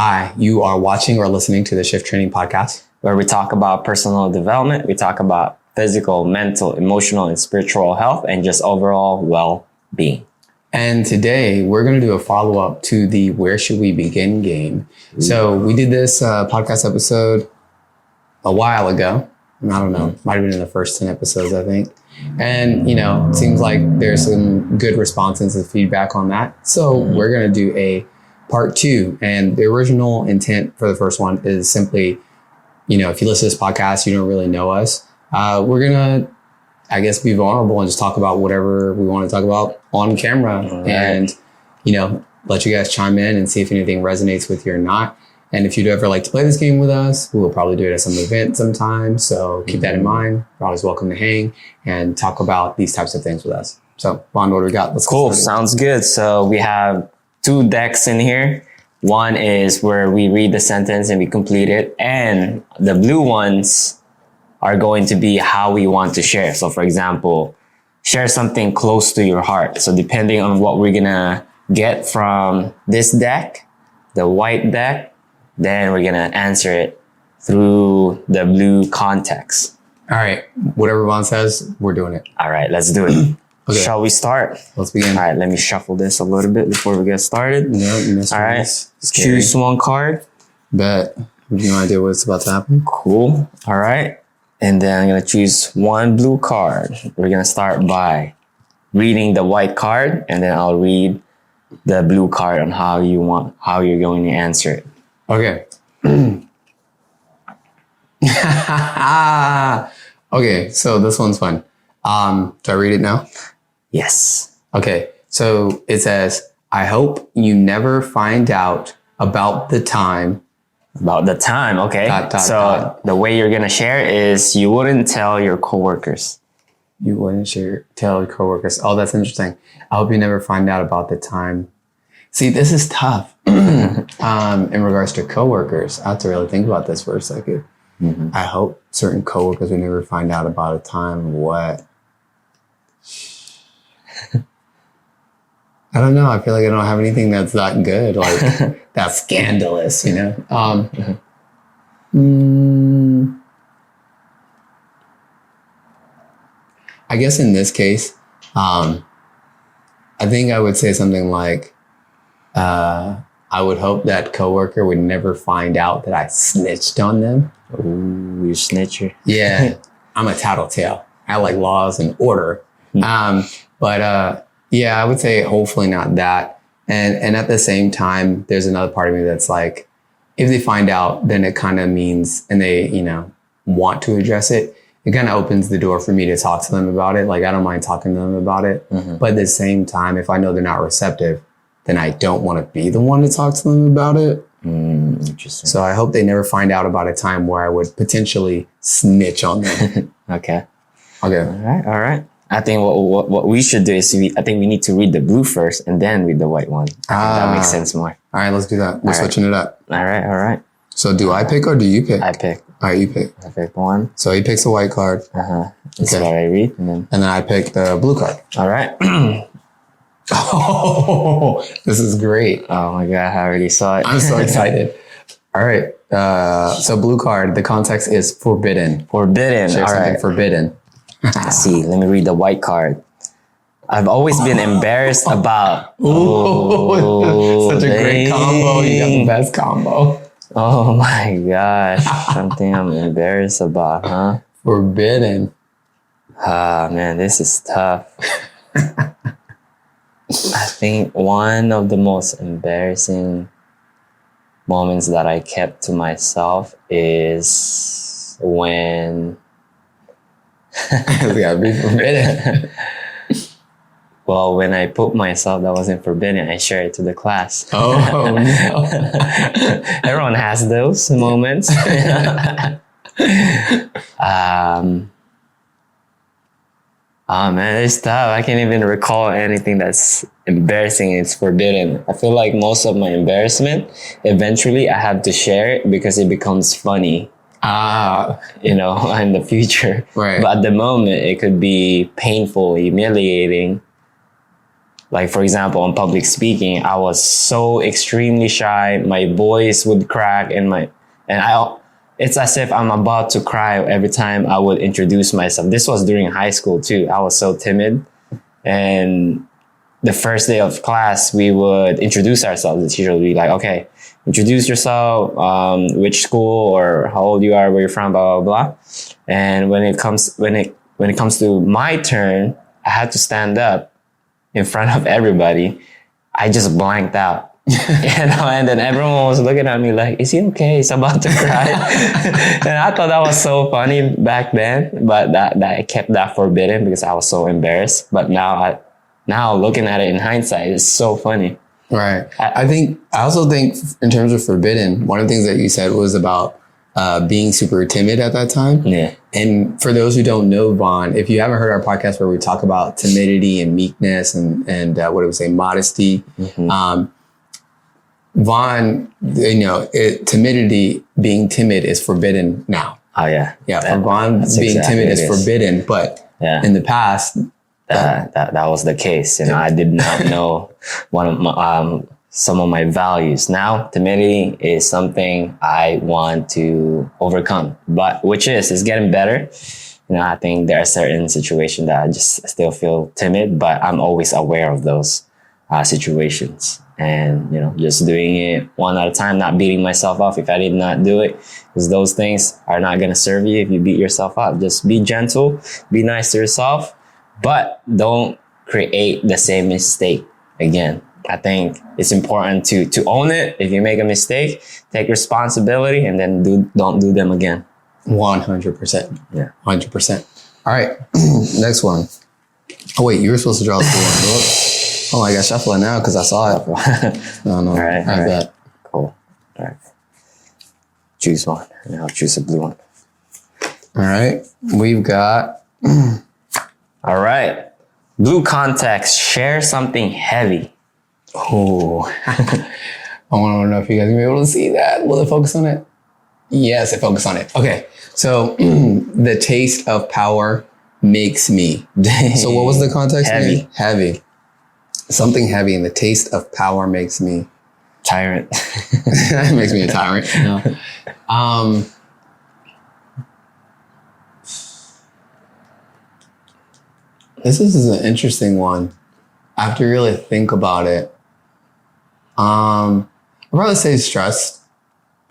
Hi, you are watching or listening to the Shift Training Podcast, where we talk about personal development. We talk about physical, mental, emotional, and spiritual health, and just overall well-being. And today we're going to do a follow-up to the Where Should We Begin game. So we did this podcast episode a while ago. I don't know, might have been in the first 10 episodes, I think. And, it seems like there's some good responses and feedback on that. So we're going to do a part 2. And the original intent for the first one is simply, if you listen to this podcast, you don't really know us. We're going to, I guess, be vulnerable and just talk about whatever we want to talk about on camera. Right. And, let you guys chime in and see if anything resonates with you or not. And if you'd ever like to play this game with us, we'll probably do it at some event sometime. So keep that in mind. You're always welcome to hang and talk about these types of things with us. So, Bond, what do we got? Let's Cool. Sounds good. So we have 2 decks in here. One is where we read the sentence and we complete it. And the blue ones are going to be how we want to share. So for example, share something close to your heart. So depending on what we're going to get from this deck, the white deck, then we're going to answer it through the blue context. All right. Whatever Bond says, we're doing it. All right. Let's do it. Okay. Shall we start? Let's begin. All right, let me shuffle this a little bit before we get started. No, you missed All right, choose one card. Bet. You have no idea what's about to happen. Cool. All right. And then I'm going to choose one blue card. We're going to start by reading the white card, and then I'll read the blue card on how you're going to answer it. Okay. Okay, so this one's fun. Do I read it now? Yes. Okay, so it says, I hope you never find out about the time. About the time, okay. So the way you're going to share is you wouldn't tell your coworkers. You wouldn't tell your coworkers. Oh, that's interesting. I hope you never find out about the time. See, this is tough in regards to coworkers. I have to really think about this for a second. Mm-hmm. I hope certain coworkers will never find out about a time what. I don't know. I feel like I don't have anything that's that good, like that's scandalous, I guess in this case, I think I would say something like, I would hope that coworker would never find out that I snitched on them. Ooh, you snitcher. Yeah, I'm a tattletale. I like laws and order. Yeah, I would say hopefully not that. And at the same time, there's another part of me that's like, if they find out, then it kind of means, and they, want to address it, it kind of opens the door for me to talk to them about it. Like, I don't mind talking to them about it. Mm-hmm. But at the same time, if I know they're not receptive, then I don't want to be the one to talk to them about it. Interesting. So I hope they never find out about a time where I would potentially snitch on them. Okay. All right. I think what we should do is we need to read the blue first and then read the white one. I think that makes sense more. All right, let's do that. We're switching it up. All right. So do I pick or do you pick? I pick. All right, you pick. I pick one. So he picks a white card. That's what I read. And then I pick the blue card. All right. Oh, this is great. Oh my God, I already saw it. I'm so excited. All right. So blue card, the context is forbidden. Forbidden. Share something forbidden. Let's see. Let me read the white card. I've always been embarrassed about. Such a great combo. You got the best combo. Oh my gosh. Something I'm embarrassed about, huh? Forbidden. Ah, man, this is tough. I think one of the most embarrassing moments that I kept to myself is when it's gotta be forbidden. Well, when I put myself that wasn't forbidden, I share it to the class. Oh no. Everyone has those moments. Oh man, it's tough. I can't even recall anything that's embarrassing and it's forbidden. I feel like most of my embarrassment, eventually I have to share it because it becomes funny. In the future. Right. But at the moment, it could be painful, humiliating. Like, for example, on public speaking, I was so extremely shy. My voice would crack it's as if I'm about to cry every time I would introduce myself. This was during high school too. I was so timid. And the first day of class, we would introduce ourselves. The teacher would be like, okay, introduce yourself, which school or how old you are, where you're from, blah, blah, blah. And when it comes to my turn, I had to stand up in front of everybody. I just blanked out. And then everyone was looking at me like, is he okay? He's about to cry. And I thought that was so funny back then, but that I kept that forbidden because I was so embarrassed. But now looking at it in hindsight, it's so funny. Right. I also think in terms of forbidden, one of the things that you said was about being super timid at that time. Yeah. And for those who don't know Vaughn, if you haven't heard our podcast where we talk about timidity and meekness and what do we say, modesty, Vaughn, timidity, being timid is forbidden now. Oh yeah. Yeah. For Vaughn, being timid is forbidden, but in the past, that was the case. I did not know one of my, some of my values. Now, timidity is something I want to overcome, but it's getting better. I think there are certain situations that I just still feel timid, but I'm always aware of those situations. And, just doing it one at a time, not beating myself up if I did not do it, because those things are not going to serve you if you beat yourself up. Just be gentle, be nice to yourself, but don't create the same mistake again. I think it's important to own it. If you make a mistake, take responsibility and then don't do them again. 100%. Yeah. 100%. All right. Next one. Oh, wait, you were supposed to draw this one. Oh, I got shuffling now because I saw it. No. All right. That. Cool. All right. Choose one. And I'll choose a blue one. All right. We've got. All right. Blue context. Share something heavy. Oh. I want to know if you guys are going to be able to see that. Will it focus on it? Yes, it focused on it. Okay. So the taste of power makes me. So what was the context? Heavy. Heavy. Something heavy, and the taste of power makes me tyrant. That makes me a tyrant. No. This is an interesting one. I have to really think about it. I'd probably say stressed.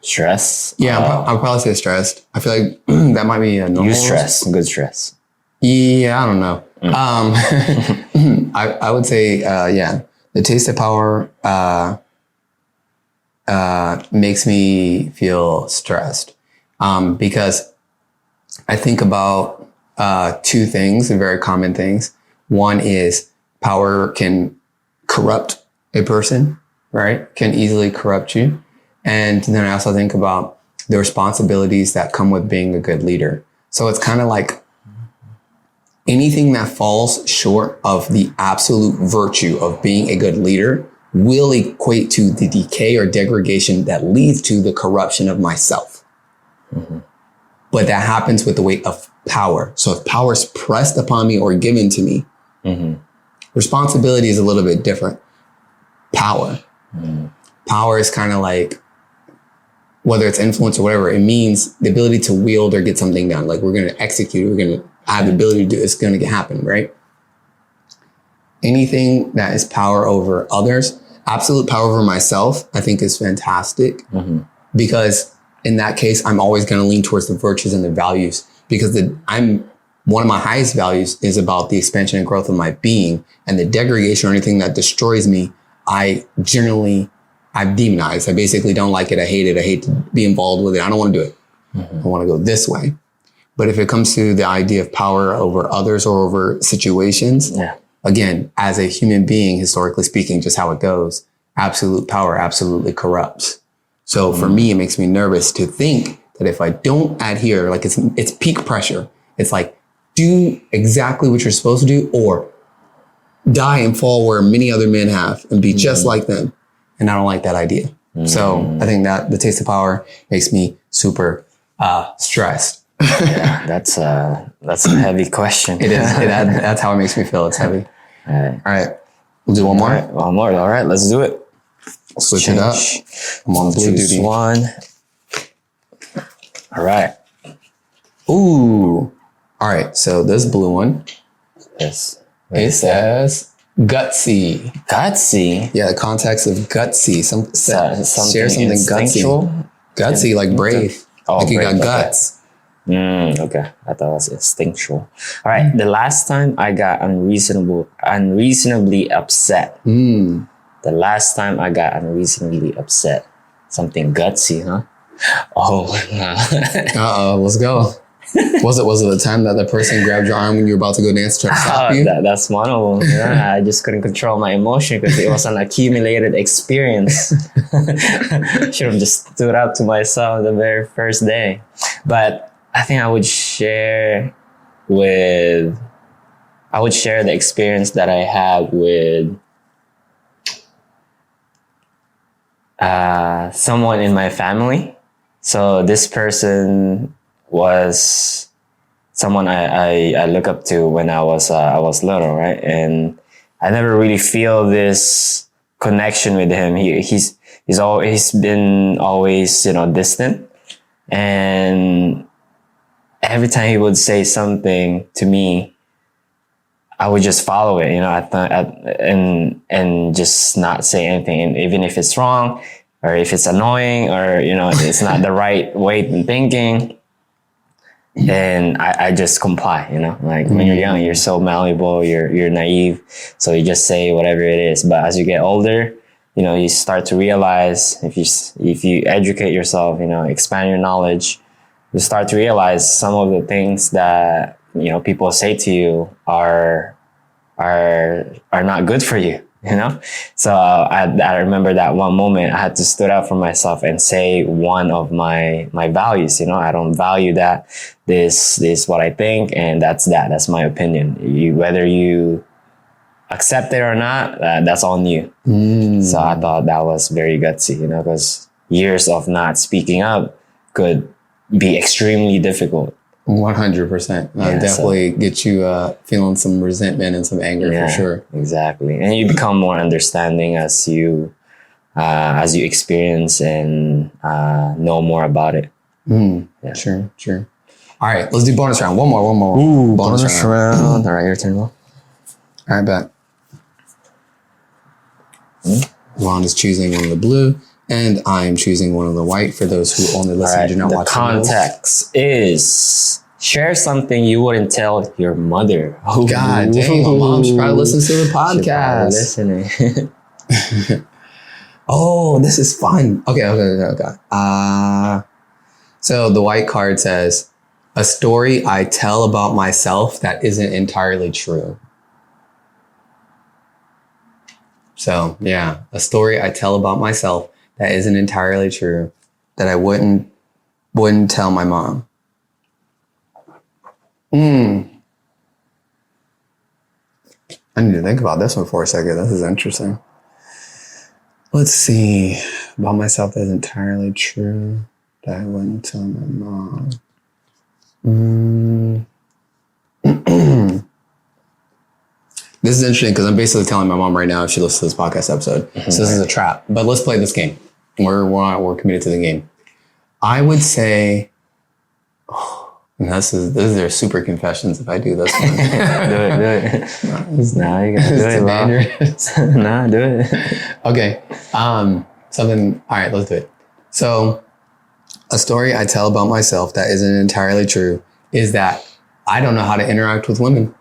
Stress? Yeah, I'll probably say stressed. I feel like that might be a normal. Use stress. Good stress. Yeah, I don't know. I would say, the taste of power makes me feel stressed because I think about two things, very common things. One is power can corrupt a person, right? Can easily corrupt you. And then I also think about the responsibilities that come with being a good leader. So it's kind of like anything that falls short of the absolute virtue of being a good leader will equate to the decay or degradation that leads to the corruption of myself. Mm-hmm. But that happens with the weight of power. So if power is pressed upon me or given to me, responsibility is a little bit different. Power. Power is kind of like, whether it's influence or whatever, it means the ability to wield or get something done. Like we're going to execute, we're going to have the ability to do, it's going to happen, right? Anything that is power over others, absolute power over myself, I think is fantastic because in that case, I'm always going to lean towards the virtues and the values because one of my highest values is about the expansion and growth of my being, and the degradation or anything that destroys me, I've demonized. I basically don't like it. I hate it. I hate to be involved with it. I don't want to do it. I want to go this way. But if it comes to the idea of power over others or over situations, again, as a human being, historically speaking, just how it goes, absolute power absolutely corrupts. So for me, it makes me nervous to think that if I don't adhere, like it's peak pressure. It's like, do exactly what you're supposed to do or die and fall where many other men have and be just like them. And I don't like that idea. So I think that the taste of power makes me super stressed. Yeah, that's a heavy question. It is. That's how it makes me feel. It's heavy. All right. We'll do one more. All right, one more. All right, let's do it. Switch it up. I'm on blue Choose duty. one. All right. Ooh. All right. So this blue one, Yes. it says gutsy. Gutsy. Yeah, the context of gutsy. Share something instinctual? gutsy. Gutsy, like brave. Oh, like you brave, got okay. guts. Okay. I thought it was instinctual. All right. The last time I got unreasonably upset. The last time I got unreasonably upset. Something gutsy, huh? Oh. Uh-oh, let's go. Was it the time that the person grabbed your arm when you were about to go dance to try to stop you? That's one of them. Yeah, I just couldn't control my emotion because it was an accumulated experience. Should have just stood up to myself the very first day. But I think I would share the experience that I had with someone in my family. So this person was someone I look up to when I was little, right? And I never really feel this connection with him. He's been always, distant, and every time he would say something to me, I would just follow it, and just not say anything, and even if it's wrong or if it's annoying or it's not the right way of thinking. And I just comply, like when you're young, you're so malleable, you're naive. So you just say whatever it is. But as you get older, you start to realize if you educate yourself, expand your knowledge, you start to realize some of the things that, people say to you are not good for you. So I remember that one moment I had to stood up for myself and say one of my values. I don't value that. This is what I think, and that's my opinion. Whether you accept it or not, that's on you. So I thought that was very gutsy, because years of not speaking up could be extremely difficult. 100%. Definitely get you feeling some resentment and some anger for sure. Exactly. And you become more understanding as you experience and know more about it. Yeah. Sure. All right, let's do bonus round. One more. Ooh, bonus round. All right, your turn, Will. All right, bet. Juan is choosing one of the blue, and I am choosing one of the white for those who only listen and do not watch. The context is share something you wouldn't tell your mother. Oh, God dang, my mom should probably listen to the podcast. Listening. Oh, this is fun. Okay. So the white card says, a story I tell about myself that isn't entirely true. So yeah, a story I tell about myself that isn't entirely true, that I wouldn't tell my mom. I need to think about this one for a second. This is interesting. Let's see. About myself that is entirely true, that I wouldn't tell my mom. This is interesting because I'm basically telling my mom right now if she listens to this podcast episode. So this is a trap. But let's play this game. We're committed to the game. I would say, this is their super confessions if I do this one. Do it. Nah, you gotta do it, bro. Dangerous. Nah, do it. Okay. All right, let's do it. So a story I tell about myself that isn't entirely true is that I don't know how to interact with women.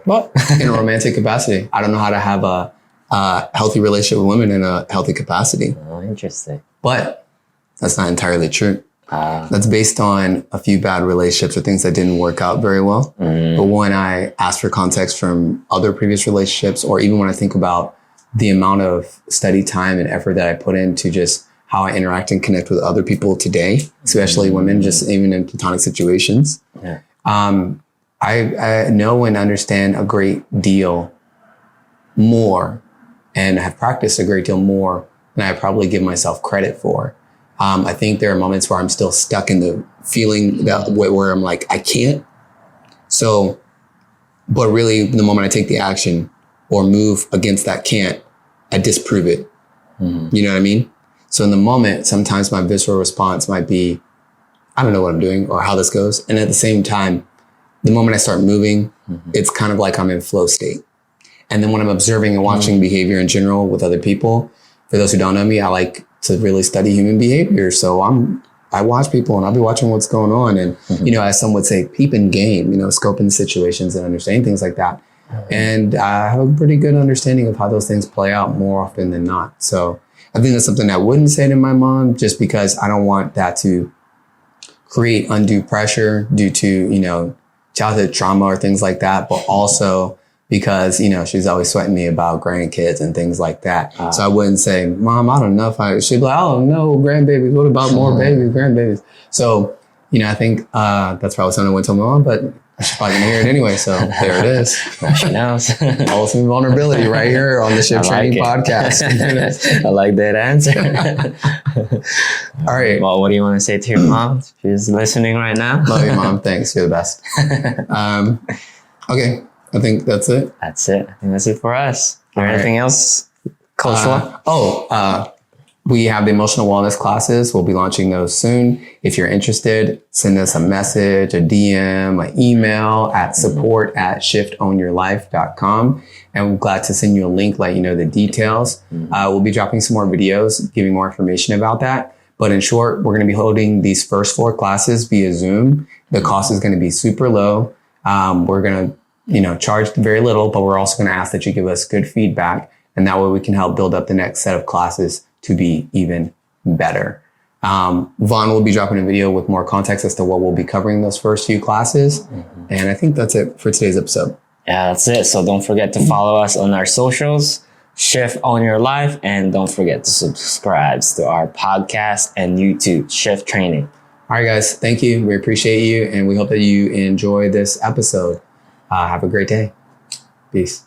But in a romantic capacity, I don't know how to have a healthy relationship with women in a healthy capacity. Oh, interesting. But that's not entirely true. That's based on a few bad relationships or things that didn't work out very well. But when I ask for context from other previous relationships, or even when I think about the amount of study time and effort that I put into just how I interact and connect with other people today, especially women, just even in platonic situations, I know and understand a great deal more and have practiced a great deal more than I probably give myself credit for. I think there are moments where I'm still stuck in the feeling that where I'm like, I can't. So, but really the moment I take the action, or move against that can't, I disprove it. You know what I mean? So in the moment, sometimes my visceral response might be, I don't know what I'm doing or how this goes. And at the same time, the moment I start moving, it's kind of like I'm in flow state. And then when I'm observing and watching behavior in general with other people, for those who don't know me, I like to really study human behavior. So I watch people and I'll be watching what's going on. And, you know, as some would say, peeping game, you know, scoping situations and understanding things like that. And I have a pretty good understanding of how those things play out more often than not. So I think that's something I wouldn't say to my mom, just because I don't want that to create undue pressure due to, you know, childhood trauma or things like that, but also because, you know, she's always sweating me about grandkids and things like that. So I wouldn't say, Mom, I don't know if she'd be like, oh no, grandbabies, what about more babies, grandbabies? So, you know, I think that's probably something I wouldn't tell my mom, but she's probably gonna hear it anyway. So there it is. She knows. Ultimate vulnerability right here on the Shift Training Podcast. I like that answer. All right. Well, what do you want to say to your mom? She's listening right now. Love you, Mom. Thanks. You're the best. Okay. I think that's it. That's it. I think that's it for us. Anything else cultural? We have the emotional wellness classes. We'll be launching those soon. If you're interested, send us a message, a DM, an email at support@shiftownyourlife.com. And we're glad to send you a link, let you know the details. We'll be dropping some more videos, giving more information about that. But in short, we're going to be holding these first 4 classes via Zoom. The cost is going to be super low. We're going to, you know, charge very little, but we're also going to ask that you give us good feedback. And that way we can help build up the next set of classes to be even better. Vaughn will be dropping a video with more context as to what we'll be covering those first few classes. And I think that's it for today's episode. Yeah, that's it. So don't forget to follow us on our socials, Shift on Your Life, and don't forget to subscribe to our podcast and YouTube, Shift Training. All right, guys. Thank you. We appreciate you. And we hope that you enjoy this episode. Have a great day. Peace.